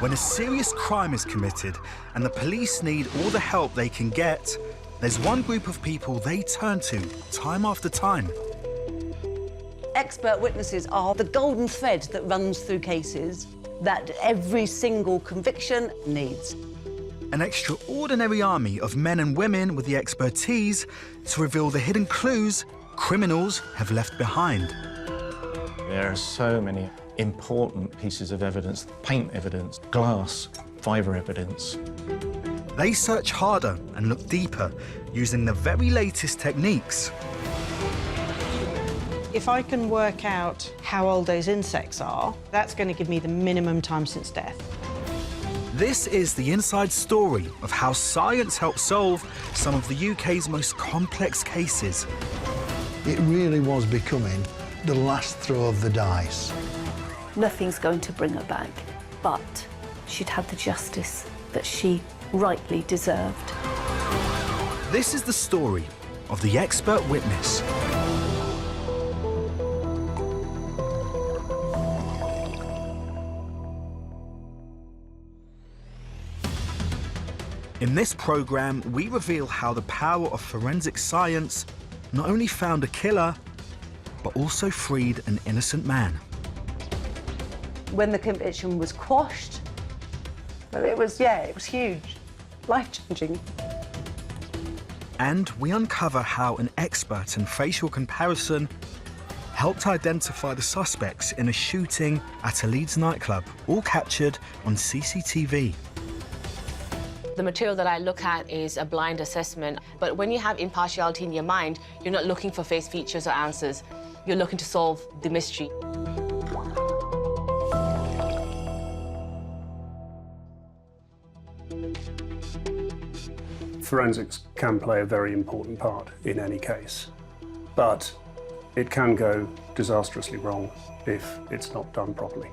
When a serious crime is committed and the police need all the help they can get, there's one group of people they turn to time after time. Expert witnesses are the golden thread that runs through cases that every single conviction needs. An extraordinary army of men and women with the expertise to reveal the hidden clues criminals have left behind. There are so many important pieces of evidence: paint evidence, glass, fibre evidence. They search harder and look deeper, using the very latest techniques. If I can work out how old those insects are, that's going to give me the minimum time since death. This is the inside story of how science helps solve some of the UK's most complex cases. It really was becoming the last throw of the dice. Nothing's going to bring her back, but she'd had the justice that she rightly deserved. This is the story of the expert witness. In this programme, we reveal how the power of forensic science not only found a killer, but also freed an innocent man. When the conviction was quashed, well, it was huge, life-changing. And we uncover how an expert in facial comparison helped identify the suspects in a shooting at a Leeds nightclub, all captured on CCTV. The material that I look at is a blind assessment, but when you have impartiality in your mind, you're not looking for face features or answers. You're looking to solve the mystery. Forensics can play a very important part in any case, but it can go disastrously wrong if it's not done properly.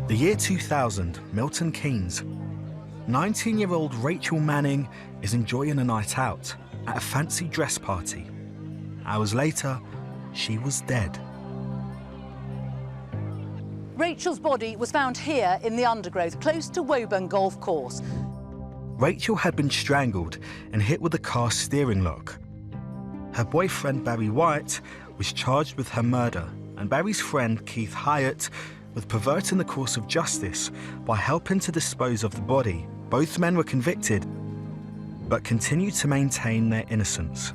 The year 2000, Milton Keynes. 19-year-old Rachel Manning is enjoying a night out at a fancy dress party. Hours later, she was dead. Rachel's body was found here in the undergrowth, close to Woburn Golf Course. Rachel had been strangled and hit with a car steering lock. Her boyfriend, Barry White, was charged with her murder, and Barry's friend, Keith Hyatt, with perverting the course of justice by helping to dispose of the body. Both men were convicted, but continued to maintain their innocence.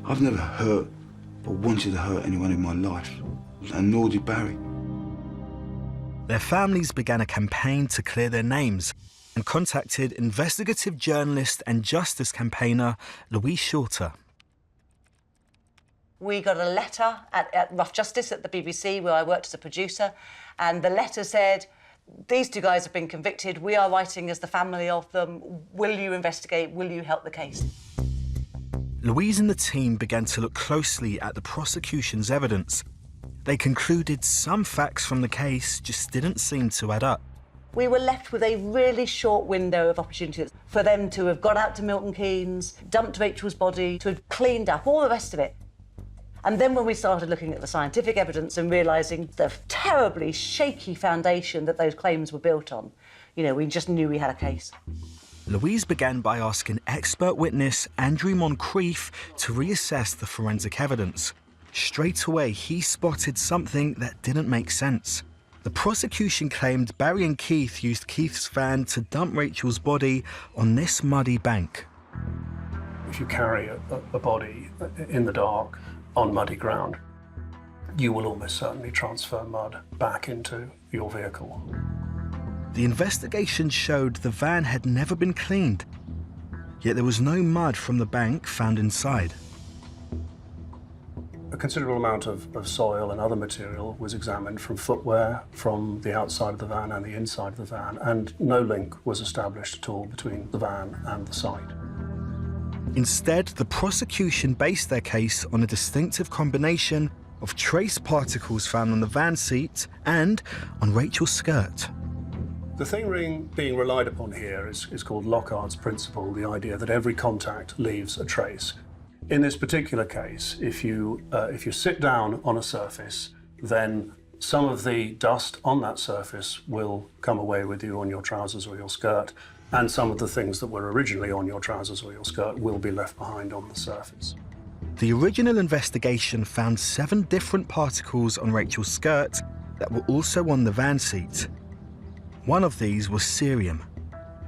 I've never hurt or wanted to hurt anyone in my life, and nor did Barry. Their families began a campaign to clear their names and contacted investigative journalist and justice campaigner Louise Shorter. We got a letter at Rough Justice at the BBC, where I worked as a producer, and the letter said, these two guys have been convicted, we are writing as the family of them, will you investigate, will you help the case? Louise and the team began to look closely at the prosecution's evidence. They concluded some facts from the case just didn't seem to add up. We were left with a really short window of opportunity for them to have got out to Milton Keynes, dumped Rachel's body, to have cleaned up, all the rest of it. And then when we started looking at the scientific evidence and realising the terribly shaky foundation that those claims were built on, you know, we just knew we had a case. Louise began by asking expert witness Andrew Moncrief to reassess the forensic evidence. Straight away, he spotted something that didn't make sense. The prosecution claimed Barry and Keith used Keith's van to dump Rachel's body on this muddy bank. If you carry a body in the dark on muddy ground, you will almost certainly transfer mud back into your vehicle. The investigation showed the van had never been cleaned, yet there was no mud from the bank found inside. A considerable amount of soil and other material was examined from footwear, from the outside of the van and the inside of the van, and no link was established at all between the van and the site. Instead, the prosecution based their case on a distinctive combination of trace particles found on the van seat and on Rachel's skirt. The thing being relied upon here is called Lockhart's principle, the idea that every contact leaves a trace. In this particular case, if you sit down on a surface, then some of the dust on that surface will come away with you on your trousers or your skirt, and some of the things that were originally on your trousers or your skirt will be left behind on the surface. The original investigation found 7 different particles on Rachel's skirt that were also on the van seat. One of these was cerium.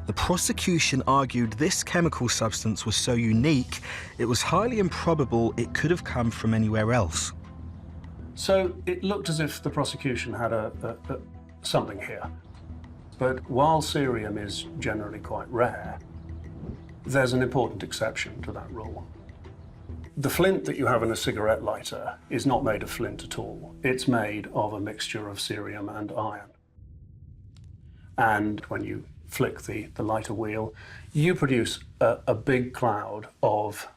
The prosecution argued this chemical substance was so unique, it was highly improbable it could have come from anywhere else. So it looked as if the prosecution had something here. But while cerium is generally quite rare, there's an important exception to that rule. The flint that you have in a cigarette lighter is not made of flint at all. It's made of a mixture of cerium and iron. And when you flick the lighter wheel, you produce a big cloud of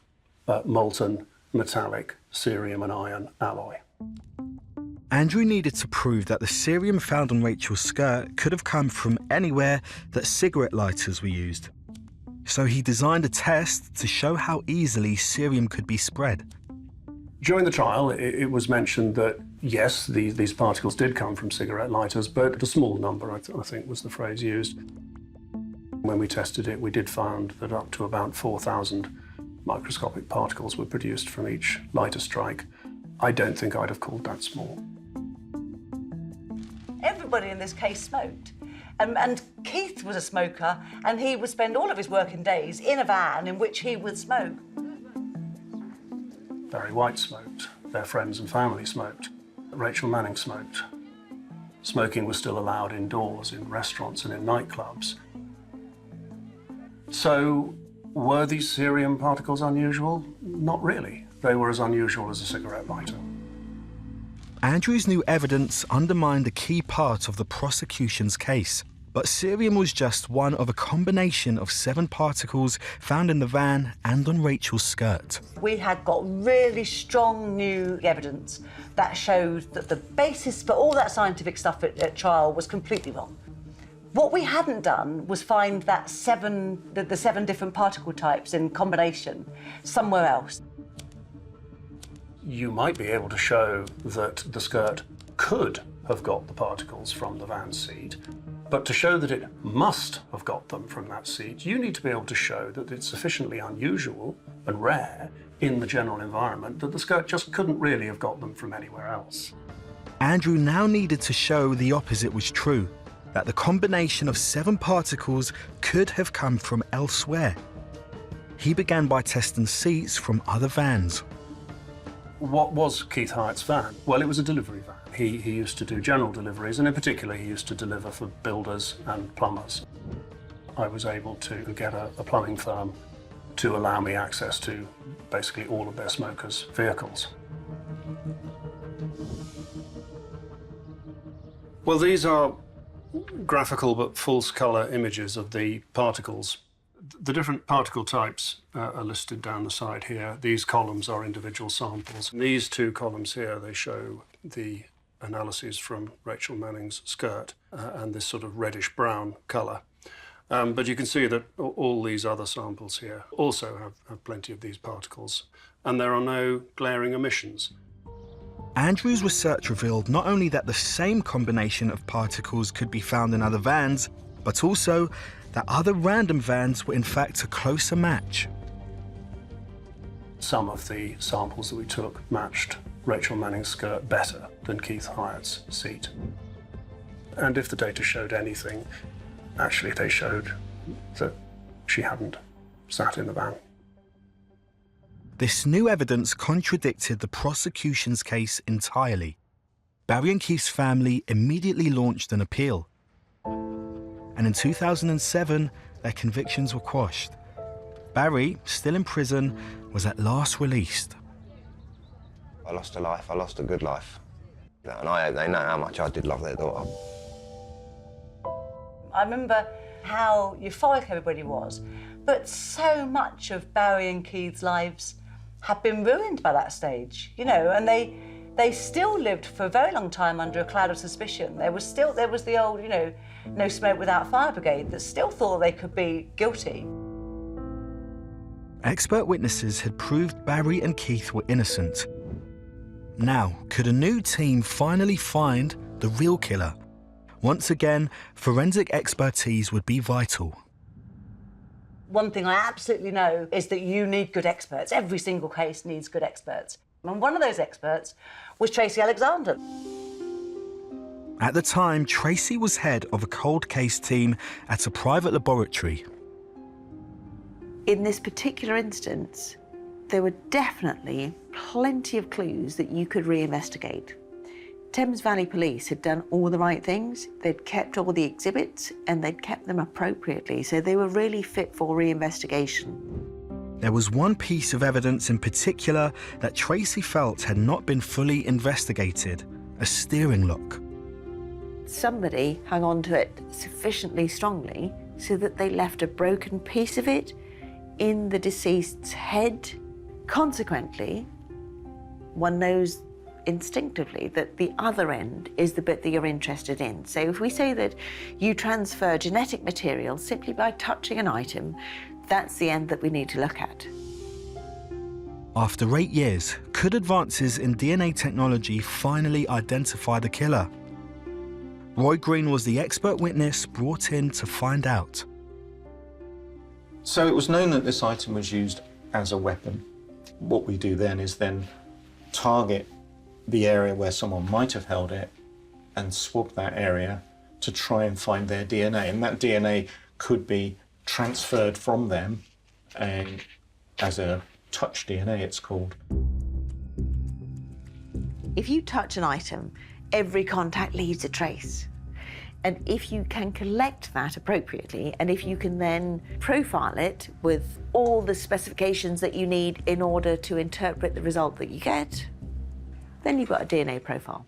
molten metallic cerium and iron alloy. Andrew needed to prove that the cerium found on Rachel's skirt could have come from anywhere that cigarette lighters were used. So he designed a test to show how easily cerium could be spread. During the trial, it was mentioned that, yes, these particles did come from cigarette lighters, but a small number, I think was the phrase used. When we tested it, we did find that up to about 4,000 microscopic particles were produced from each lighter strike. I don't think I'd have called that small. Everybody in this case smoked. And Keith was a smoker, and he would spend all of his working days in a van in which he would smoke. Barry White smoked. Their friends and family smoked. Rachel Manning smoked. Smoking was still allowed indoors, in restaurants and in nightclubs. So, were these cerium particles unusual? Not really. They were as unusual as a cigarette lighter. Andrew's new evidence undermined a key part of the prosecution's case. But cerium was just one of a combination of 7 particles found in the van and on Rachel's skirt. We had got really strong new evidence that showed that the basis for all that scientific stuff at trial was completely wrong. What we hadn't done was find that the 7 different particle types in combination somewhere else. You might be able to show that the skirt could have got the particles from the van seat, but to show that it must have got them from that seat, you need to be able to show that it's sufficiently unusual and rare in the general environment that the skirt just couldn't really have got them from anywhere else. Andrew now needed to show the opposite was true, that the combination of 7 particles could have come from elsewhere. He began by testing seats from other vans. What was Keith Hyatt's van? Well, it was a delivery van. He used to do general deliveries, and in particular he used to deliver for builders and plumbers. I was able to get a plumbing firm to allow me access to basically all of their smokers' vehicles. Well, these are graphical but false colour images of the particles. The different particle types are listed down the side here. These columns are individual samples. These 2 columns here, they show the analyses from Rachel Manning's skirt and this sort of reddish-brown colour. But you can see that all these other samples here also have plenty of these particles, and there are no glaring omissions. Andrew's research revealed not only that the same combination of particles could be found in other vans, but also that other random vans were in fact a closer match. Some of the samples that we took matched Rachel Manning's skirt better than Keith Hyatt's seat. And if the data showed anything, actually they showed that she hadn't sat in the van. This new evidence contradicted the prosecution's case entirely. Barry and Keith's family immediately launched an appeal. And in 2007, their convictions were quashed. Barry, still in prison, was at last released. I lost a life, I lost a good life. And I hope they know how much I did love their daughter. I remember how euphoric everybody was, but so much of Barry and Keith's lives had been ruined by that stage, you know, and they They still lived for a very long time under a cloud of suspicion. There was the old, no smoke without fire brigade that still thought they could be guilty. Expert witnesses had proved Barry and Keith were innocent. Now, could a new team finally find the real killer? Once again, forensic expertise would be vital. One thing I absolutely know is that you need good experts. Every single case needs good experts. And one of those experts was Tracy Alexander. At the time, Tracy was head of a cold case team at a private laboratory. In this particular instance, there were definitely plenty of clues that you could reinvestigate. Thames Valley Police had done all the right things. They'd kept all the exhibits and they'd kept them appropriately, so they were really fit for reinvestigation. There was one piece of evidence in particular that Tracy felt had not been fully investigated: a steering lock. Somebody hung on to it sufficiently strongly so that they left a broken piece of it in the deceased's head. Consequently, one knows instinctively that the other end is the bit that you're interested in. So if we say that you transfer genetic material simply by touching an item, that's the end that we need to look at. After 8 years, could advances in DNA technology finally identify the killer? Roy Green was the expert witness brought in to find out. So it was known that this item was used as a weapon. What we do then is target the area where someone might have held it and swab that area to try and find their DNA. And that DNA could be transferred from them and as a touch DNA, it's called. If you touch an item, every contact leaves a trace. And if you can collect that appropriately, and if you can then profile it with all the specifications that you need in order to interpret the result that you get, then you've got a DNA profile.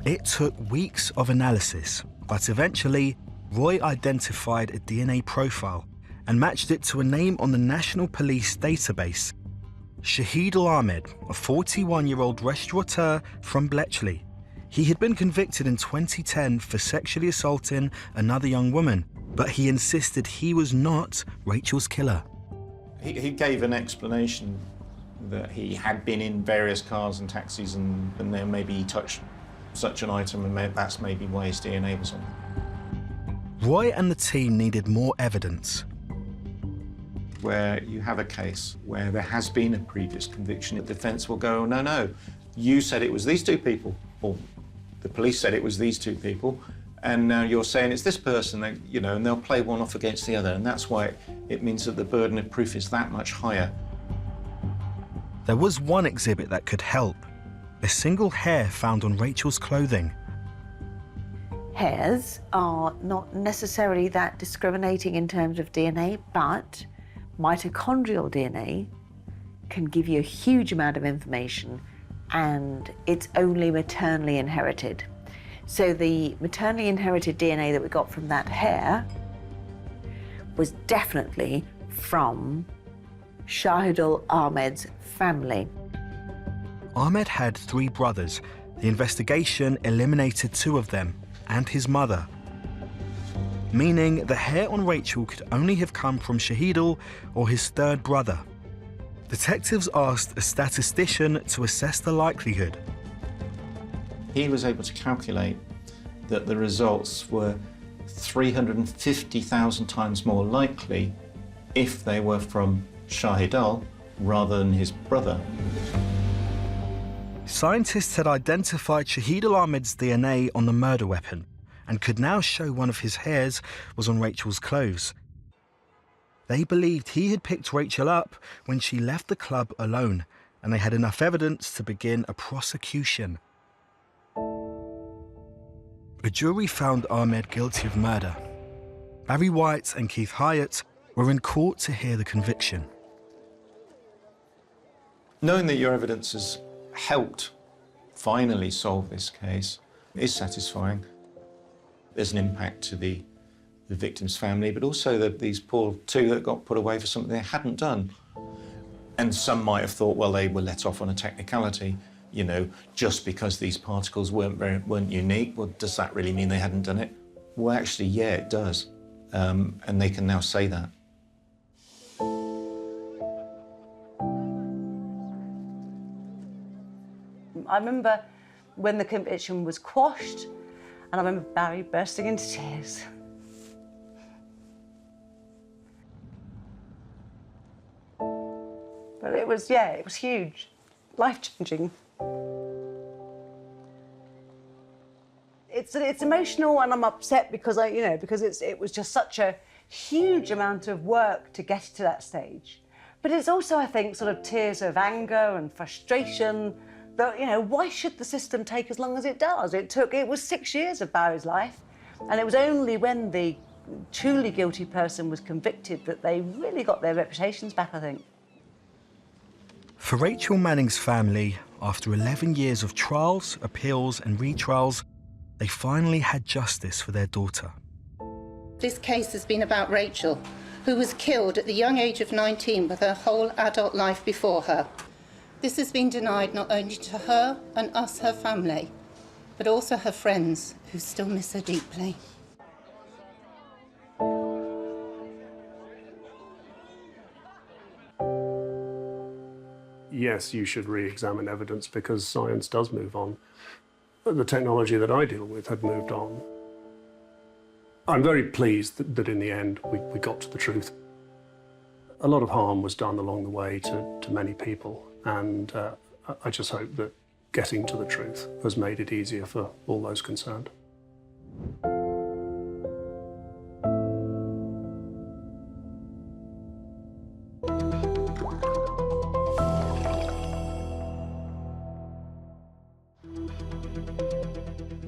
It took weeks of analysis, but eventually Roy identified a DNA profile and matched it to a name on the National Police database: Shahid Ahmed, a 41-year-old restaurateur from Bletchley. He had been convicted in 2010 for sexually assaulting another young woman, but he insisted he was not Rachel's killer. He gave an explanation that he had been in various cars and taxis and then maybe he touched such an item and that's maybe why his DNA was on it. Roy and the team needed more evidence. Where you have a case where there has been a previous conviction, the defence will go, no, you said it was these two people, or the police said it was these two people, and now you're saying it's this person, and they'll play one off against the other, and that's why it means that the burden of proof is that much higher. There was one exhibit that could help: a single hair found on Rachel's clothing. Hairs are not necessarily that discriminating in terms of DNA, but mitochondrial DNA can give you a huge amount of information, and it's only maternally inherited. So the maternally inherited DNA that we got from that hair was definitely from Shahidul Ahmed's family. Ahmed had 3 brothers. The investigation eliminated 2 of them and his mother, meaning the hair on Rachel could only have come from Shahidul or his 3rd brother. Detectives asked a statistician to assess the likelihood. He was able to calculate that the results were 350,000 times more likely if they were from Shahidul rather than his brother. Scientists had identified Shahidul Ahmed's DNA on the murder weapon and could now show one of his hairs was on Rachel's clothes. They believed he had picked Rachel up when she left the club alone, and they had enough evidence to begin a prosecution. A jury found Ahmed guilty of murder. Barry White and Keith Hyatt were in court to hear the conviction. Knowing that your evidence has helped finally solve this case is satisfying. There's an impact to the victim's family, but also these poor 2 that got put away for something they hadn't done. And some might have thought, well, they were let off on a technicality, You know, just because these particles weren't unique, well, does that really mean they hadn't done it? Well, actually, yeah, it does. And they can now say that. I remember when the conviction was quashed, and I remember Barry bursting into tears. But it was huge, life-changing. It's emotional, and I'm upset because it was just such a huge amount of work to get to that stage. But it's also, I think, sort of tears of anger and frustration that, why should the system take as long as it does? It was 6 years of Barry's life, and it was only when the truly guilty person was convicted that they really got their reputations back, I think. For Rachel Manning's family, after 11 years of trials, appeals and retrials, they finally had justice for their daughter. This case has been about Rachel, who was killed at the young age of 19 with her whole adult life before her. This has been denied not only to her and us, her family, but also her friends, who still miss her deeply. Yes, you should re-examine evidence because science does move on. The technology that I deal with had moved on. I'm very pleased that in the end we got to the truth. A lot of harm was done along the way to many people, and I just hope that getting to the truth has made it easier for all those concerned.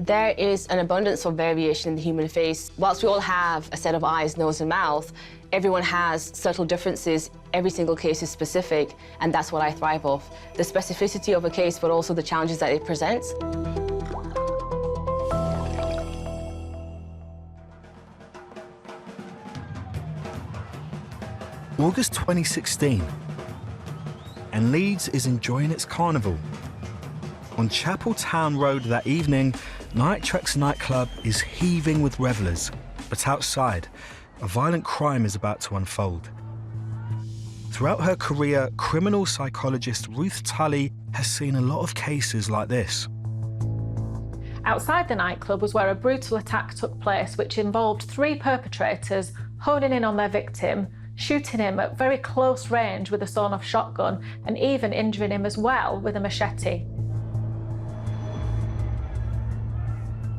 There is an abundance of variation in the human face. Whilst we all have a set of eyes, nose and mouth, everyone has subtle differences. Every single case is specific, and that's what I thrive off. The specificity of a case, but also the challenges that it presents. August 2016, and Leeds is enjoying its carnival. On Chapel Town Road that evening, Nightclub's nightclub is heaving with revellers, but outside, a violent crime is about to unfold. Throughout her career, criminal psychologist Ruth Tully has seen a lot of cases like this. Outside the nightclub was where a brutal attack took place, which involved 3 perpetrators honing in on their victim, shooting him at very close range with a sawn-off shotgun, and even injuring him as well with a machete.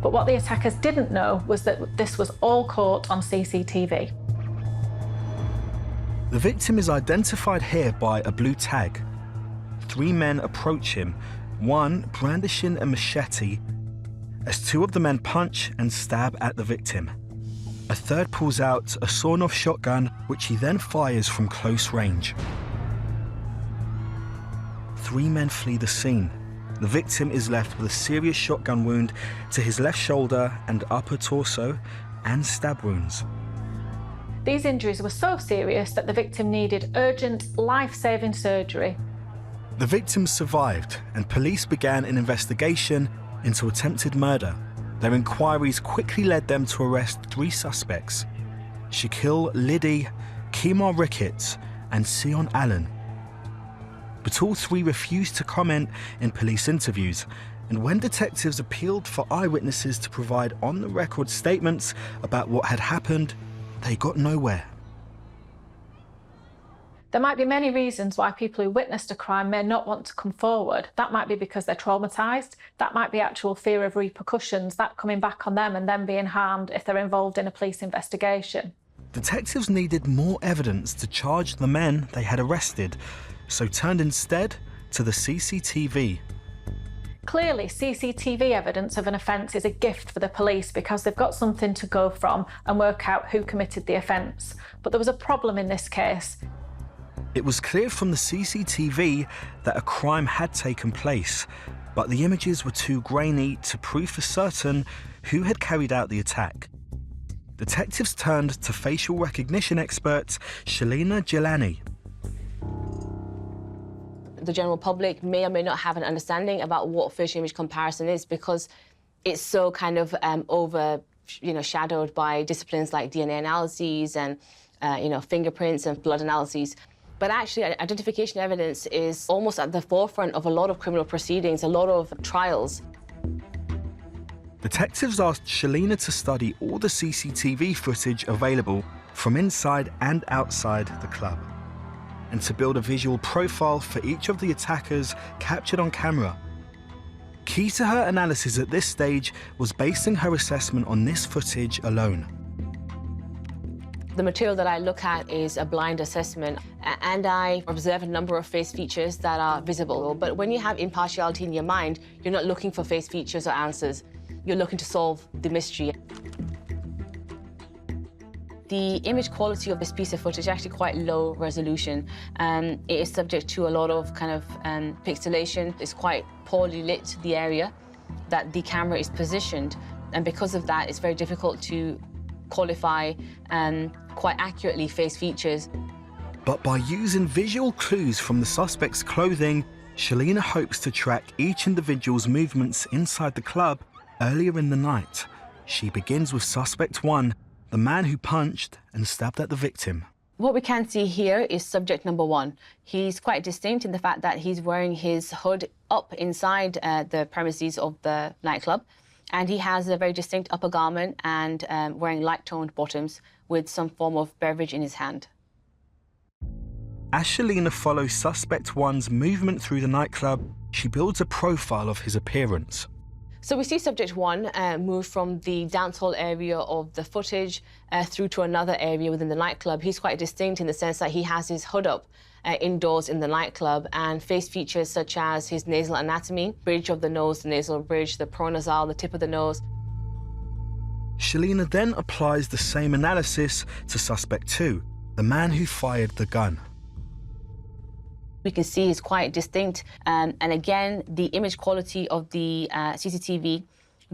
But what the attackers didn't know was that this was all caught on CCTV. The victim is identified here by a blue tag. 3 men approach him, one brandishing a machete, as 2 of the men punch and stab at the victim. A third pulls out a sawn-off shotgun, which he then fires from close range. 3 men flee the scene. The victim is left with a serious shotgun wound to his left shoulder and upper torso, and stab wounds. These injuries were so serious that the victim needed urgent, life-saving surgery. The victim survived, and police began an investigation into attempted murder. Their inquiries quickly led them to arrest 3 suspects: Shaquille Liddy, Kemar Ricketts, and Sion Allen. But all 3 refused to comment in police interviews, and when detectives appealed for eyewitnesses to provide on-the-record statements about what had happened, they got nowhere. There might be many reasons why people who witnessed a crime may not want to come forward. That might be because they're traumatised. That might be actual fear of repercussions, that coming back on them and them being harmed if they're involved in a police investigation. Detectives needed more evidence to charge the men they had arrested, so turned instead to the CCTV. Clearly, CCTV evidence of an offence is a gift for the police because they've got something to go from and work out who committed the offence. But there was a problem in this case. It was clear from the CCTV that a crime had taken place, but the images were too grainy to prove for certain who had carried out the attack. Detectives turned to facial recognition expert Shalina Jilani. the general public may or may not have an understanding about what facial image comparison is, because it's so kind of shadowed by disciplines like DNA analyses and fingerprints and blood analyses. But actually, identification evidence is almost at the forefront of a lot of criminal proceedings, a lot of trials. Detectives asked Shelina to study all the CCTV footage available from inside and outside the club, and to build a visual profile for each of the attackers captured on camera. Key to her analysis at this stage was basing her assessment on this footage alone. The material that I look at is a blind assessment, and I observe a number of face features that are visible. But when you have impartiality in your mind, you're not looking for face features or answers. You're looking to solve the mystery. The image quality of this piece of footage is actually quite low resolution. It is subject to a lot of kind of pixelation. It's quite poorly lit, the area that the camera is positioned. And because of that, it's very difficult to qualify quite accurately face features. But by using visual clues from the suspect's clothing, Shelina hopes to track each individual's movements inside the club earlier in the night. She begins with suspect 1, the man who punched and stabbed at the victim. What we can see here is subject number 1. He's quite distinct in the fact that he's wearing his hood up inside the premises of the nightclub, and he has a very distinct upper garment and wearing light-toned bottoms with some form of beverage in his hand. As Shelina follows suspect 1's movement through the nightclub, she builds a profile of his appearance. So we see subject 1 move from the dance hall area of the footage through to another area within the nightclub. He's quite distinct in the sense that he has his hood up indoors in the nightclub, and face features such as his nasal anatomy, bridge of the nose, the nasal bridge, the pronasal, the tip of the nose. Shelina then applies the same analysis to suspect 2, the man who fired the gun. We can see is quite distinct, and again, the image quality of the CCTV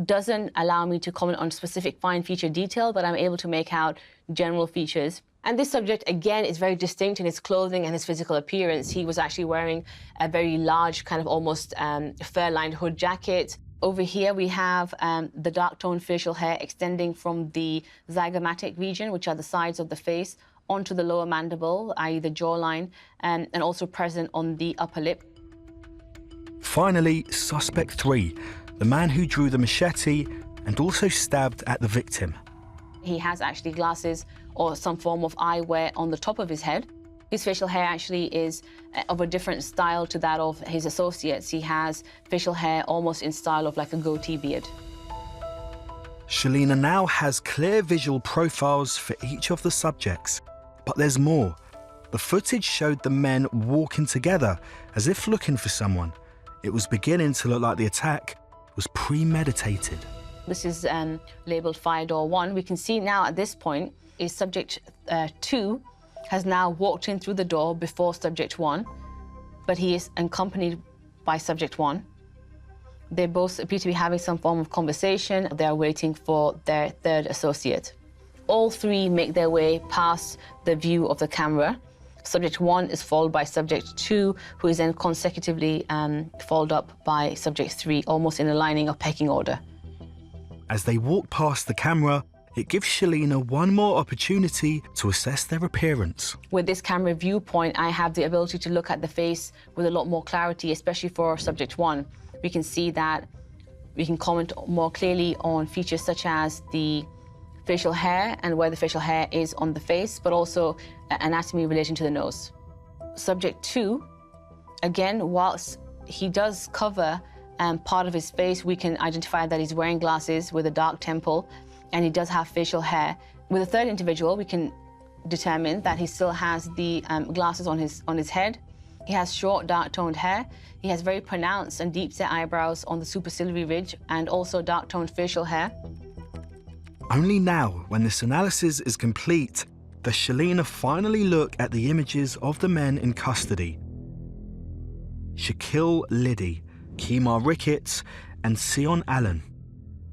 doesn't allow me to comment on specific fine feature detail, but I'm able to make out general features. And this subject, again, is very distinct in his clothing and his physical appearance. He was actually wearing a very large, kind of almost fur-lined hood jacket. Over here, we have the dark-toned facial hair extending from the zygomatic region, which are the sides of the face, onto the lower mandible, i.e. the jawline, and also present on the upper lip. Finally, suspect 3, the man who drew the machete and also stabbed at the victim. He has actually glasses or some form of eyewear on the top of his head. His facial hair actually is of a different style to that of his associates. He has facial hair almost in style of like a goatee beard. Shelina now has clear visual profiles for each of the subjects. But there's more. The footage showed the men walking together as if looking for someone. It was beginning to look like the attack was premeditated. This is labelled fire door 1. We can see now at this point is subject 2 has now walked in through the door before subject 1, but he is accompanied by subject 1. They both appear to be having some form of conversation. They are waiting for their third associate. All 3 make their way past the view of the camera. Subject 1 is followed by subject 2, who is then consecutively followed up by subject 3, almost in a lining of pecking order. As they walk past the camera, it gives Shelina one more opportunity to assess their appearance. With this camera viewpoint, I have the ability to look at the face with a lot more clarity, especially for subject 1. We can see that we can comment more clearly on features such as the facial hair and where the facial hair is on the face, but also anatomy relating to the nose. Subject 2, again, whilst he does cover part of his face, we can identify that he's wearing glasses with a dark temple, and he does have facial hair. With a third individual, we can determine that he still has the glasses on his head. He has short, dark-toned hair. He has very pronounced and deep-set eyebrows on the superciliary ridge, and also dark-toned facial hair. Only now, when this analysis is complete, does Shelina finally look at the images of the men in custody. Shaquille Liddy, Kemar Ricketts, and Sion Allen.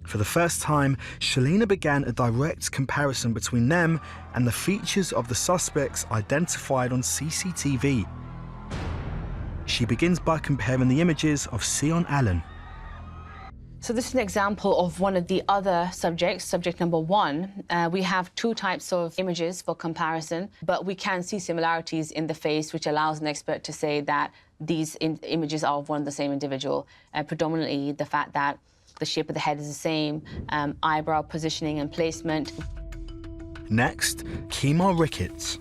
For the first time, Shelina began a direct comparison between them and the features of the suspects identified on CCTV. She begins by comparing the images of Sion Allen. So this is an example of one of the other subjects, subject number 1. We have 2 types of images for comparison, but we can see similarities in the face, which allows an expert to say that these images are of one and the same individual. Predominantly the fact that the shape of the head is the same, eyebrow positioning and placement. Next, Kemar Ricketts.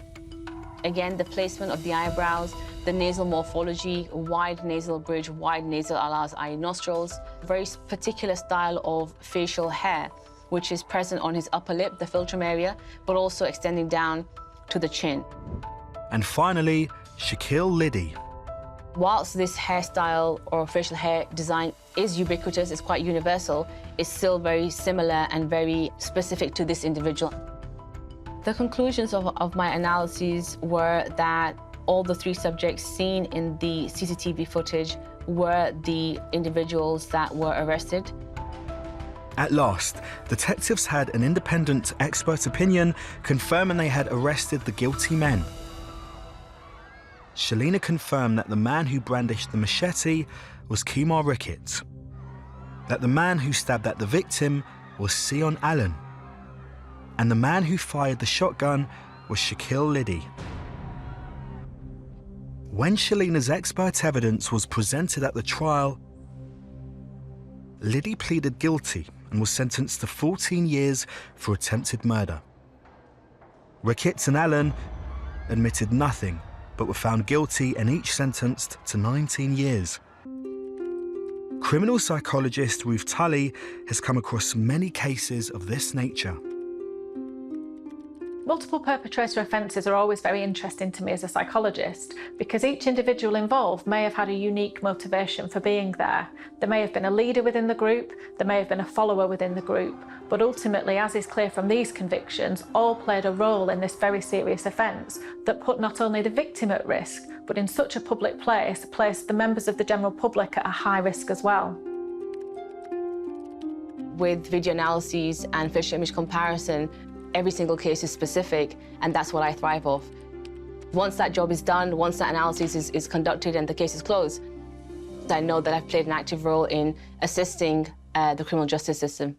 Again, the placement of the eyebrows, the nasal morphology, wide nasal bridge, wide nasal allows eye nostrils, very particular style of facial hair, which is present on his upper lip, the philtrum area, but also extending down to the chin. And finally, Shaquille Liddy. Whilst this hairstyle or facial hair design is ubiquitous, it's quite universal, it's still very similar and very specific to this individual. The conclusions of my analyses were that all the 3 subjects seen in the CCTV footage were the individuals that were arrested. At last, detectives had an independent expert opinion confirming they had arrested the guilty men. Shalina confirmed that the man who brandished the machete was Kemar Ricketts, that the man who stabbed at the victim was Sion Allen, and the man who fired the shotgun was Shaquille Liddy. When Shalina's expert evidence was presented at the trial, Liddy pleaded guilty and was sentenced to 14 years for attempted murder. Ricketts and Allen admitted nothing, but were found guilty and each sentenced to 19 years. Criminal psychologist Ruth Tully has come across many cases of this nature. Multiple perpetrator offences are always very interesting to me as a psychologist because each individual involved may have had a unique motivation for being there. There may have been a leader within the group, there may have been a follower within the group, but ultimately, as is clear from these convictions, all played a role in this very serious offence that put not only the victim at risk, but in such a public place, placed the members of the general public at a high risk as well. With video analyses and facial image comparison, every single case is specific, and that's what I thrive off. Once that job is done, once that analysis is conducted and the case is closed, I know that I've played an active role in assisting the criminal justice system.